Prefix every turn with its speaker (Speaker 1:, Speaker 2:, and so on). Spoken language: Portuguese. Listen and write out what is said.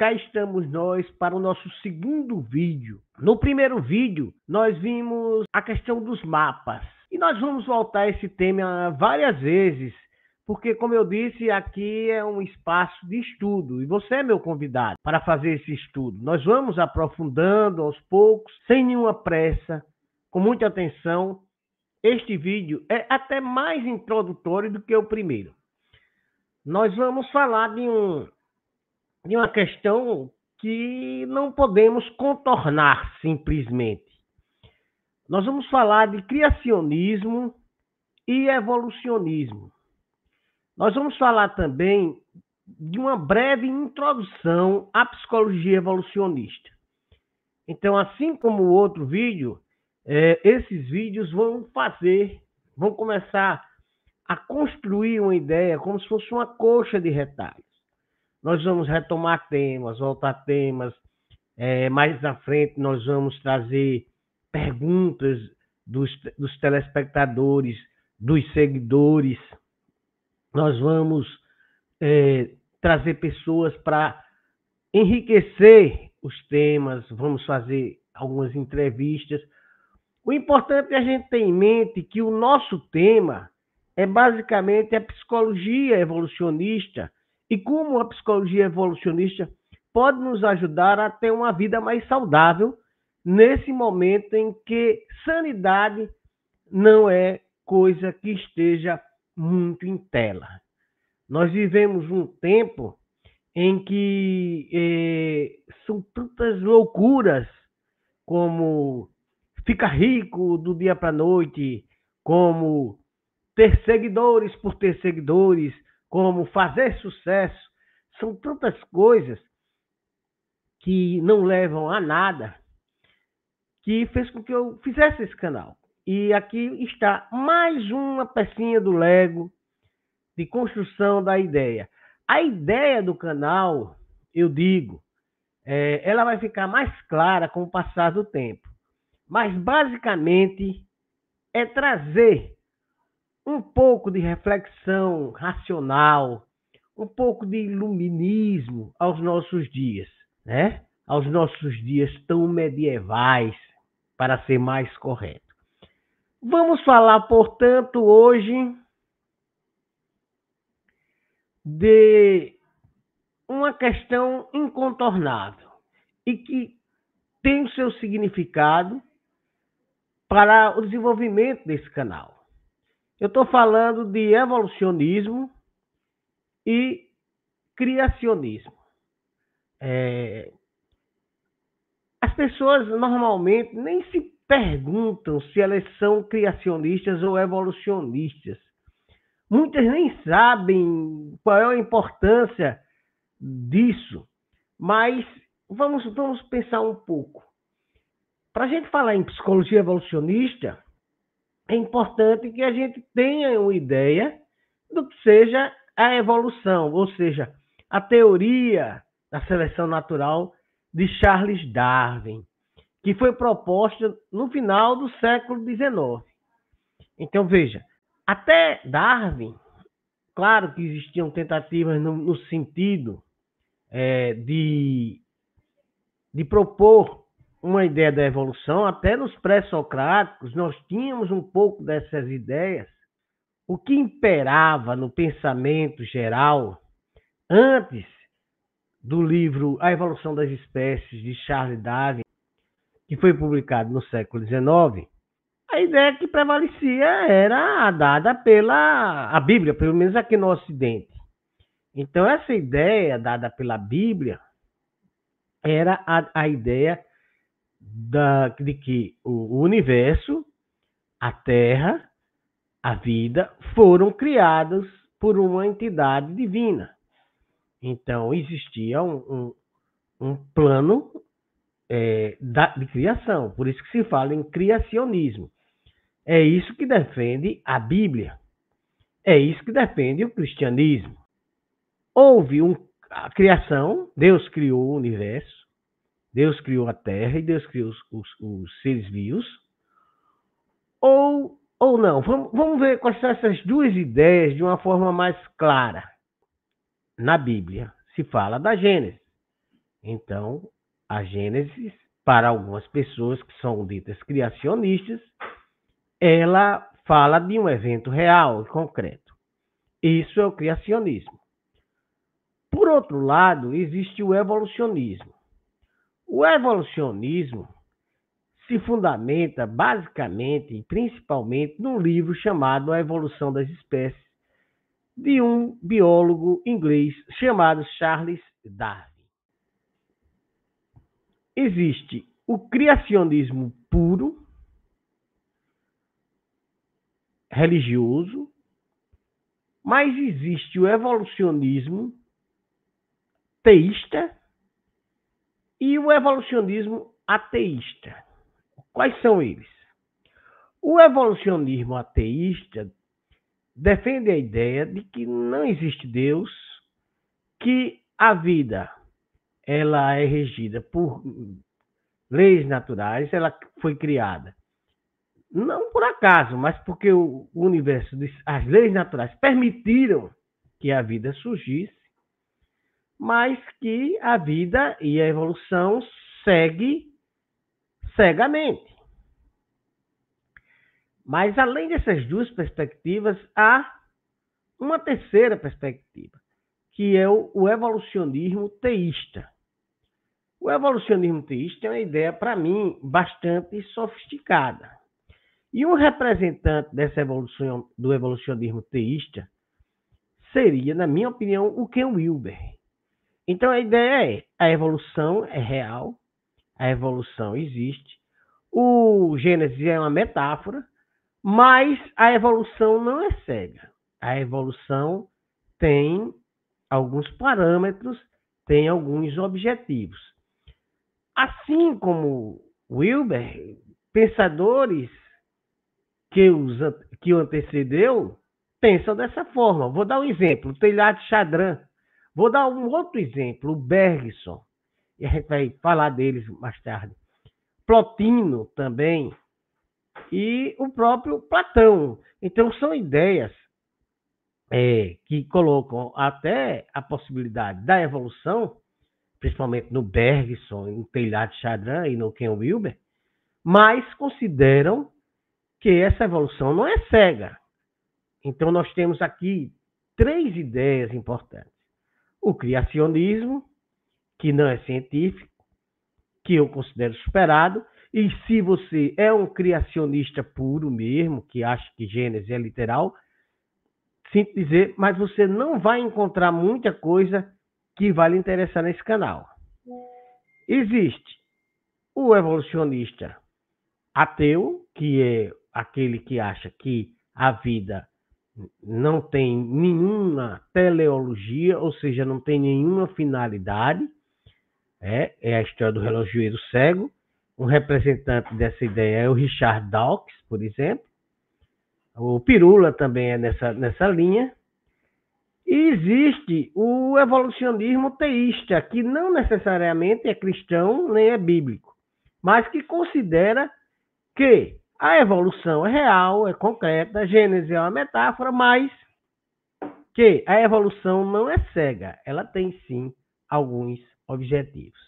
Speaker 1: cá estamos nós para o nosso segundo vídeo. No primeiro vídeo, nós vimos a questão dos mapas. E nós vamos voltar a esse tema várias vezes, porque, como eu disse, aqui é um espaço de estudo e você é meu convidado para fazer esse estudo. Nós vamos aprofundando aos poucos, sem nenhuma pressa, com muita atenção. Este vídeo é até mais introdutório do que o primeiro. Nós vamos falar de uma questão que não podemos contornar simplesmente. Nós vamos falar de criacionismo e evolucionismo. Nós vamos falar também de uma breve introdução à psicologia evolucionista. Então, assim como o outro vídeo, esses vídeos vão começar a construir uma ideia como se fosse uma coxa de retalhos. Nós vamos retomar temas, voltar temas. Mais na frente, nós vamos trazer perguntas dos telespectadores, dos seguidores. Nós vamos trazer pessoas para enriquecer os temas, vamos fazer algumas entrevistas. O importante é a gente ter em mente que o nosso tema é basicamente a psicologia evolucionista e como a psicologia evolucionista pode nos ajudar a ter uma vida mais saudável nesse momento em que sanidade não é coisa que esteja muito em tela. Nós vivemos um tempo em que são tantas loucuras como ficar rico do dia para a noite, como ter seguidores por ter seguidores, como fazer sucesso. São tantas coisas que não levam a nada que fez com que eu fizesse esse canal. E aqui está mais uma pecinha do Lego de construção da ideia. A ideia do canal, eu digo, ela vai ficar mais clara com o passar do tempo. Mas, basicamente, é trazer um pouco de reflexão racional, um pouco de iluminismo aos nossos dias, né? Aos nossos dias tão medievais, para ser mais correto. Vamos falar, portanto, hoje de uma questão incontornável e que tem o seu significado para o desenvolvimento desse canal. Eu estou falando de evolucionismo e criacionismo. As pessoas normalmente nem se perguntam se elas são criacionistas ou evolucionistas. Muitas nem sabem qual é a importância disso, mas vamos pensar um pouco. Para a gente falar em psicologia evolucionista, é importante que a gente tenha uma ideia do que seja a evolução, ou seja, a teoria da seleção natural de Charles Darwin, que foi proposta no final do século XIX. Então, veja, até Darwin, claro que existiam tentativas no sentido de propor uma ideia da evolução, até nos pré-socráticos nós tínhamos um pouco dessas ideias. O que imperava no pensamento geral, antes do livro A Evolução das Espécies, de Charles Darwin, que foi publicado no século XIX, a ideia que prevalecia era a dada pela Bíblia, pelo menos aqui no Ocidente. Então, essa ideia dada pela Bíblia era a ideia de que o universo, a Terra, a vida, foram criados por uma entidade divina. Então, existia um plano de criação. Por isso que se fala em criacionismo. É isso que defende a Bíblia. É isso que defende o cristianismo. Houve a criação, Deus criou o universo, Deus criou a Terra e Deus criou os seres vivos. Ou não. Vamos ver quais são essas duas ideias de uma forma mais clara. Na Bíblia se fala da Gênesis. Então, a Gênesis, para algumas pessoas que são ditas criacionistas, ela fala de um evento real e concreto. Isso é o criacionismo. Por outro lado, existe o evolucionismo. O evolucionismo se fundamenta basicamente e principalmente num livro chamado A Evolução das Espécies, de um biólogo inglês chamado Charles Darwin. Existe o criacionismo puro, religioso, mas existe o evolucionismo teísta e o evolucionismo ateísta. Quais são eles? O evolucionismo ateísta defende a ideia de que não existe Deus, que a vida ela é regida por leis naturais, ela foi criada não por acaso, mas porque o universo, as leis naturais permitiram que a vida surgisse, mas que a vida e a evolução segue cegamente. Mas além dessas duas perspectivas, há uma terceira perspectiva, que é o evolucionismo teísta. O evolucionismo teísta é uma ideia, para mim, bastante sofisticada. E um representante dessa evolução, do evolucionismo teísta seria, na minha opinião, o Ken Wilber. Então a ideia é: a evolução é real, a evolução existe, o Gênesis é uma metáfora, mas a evolução não é cega. A evolução tem alguns parâmetros, tem alguns objetivos. Assim como Wilber, pensadores que o antecedeu pensam dessa forma. Vou dar um exemplo: o Teilhard de Chardin. Vou dar um outro exemplo: o Bergson. E a gente vai falar deles mais tarde. Plotino também. E o próprio Platão. Então, são ideias que colocam até a possibilidade da evolução, principalmente no Bergson, no Teilhard de Chardin e no Ken Wilber, mas consideram que essa evolução não é cega. Então, nós temos aqui três ideias importantes: o criacionismo, que não é científico, que eu considero superado, e se você é um criacionista puro mesmo, que acha que Gênesis é literal, sinto dizer, mas você não vai encontrar muita coisa que vai lhe interessar nesse canal. Existe o evolucionista ateu, que é aquele que acha que a vida não tem nenhuma teleologia, ou seja, não tem nenhuma finalidade. É a história do relojoeiro cego. Um representante dessa ideia é o Richard Dawkins, por exemplo. O Pirula também é nessa linha. E existe o evolucionismo teísta, que não necessariamente é cristão nem é bíblico, mas que considera que a evolução é real, é concreta, a Gênesis é uma metáfora, mas que a evolução não é cega, ela tem sim alguns objetivos.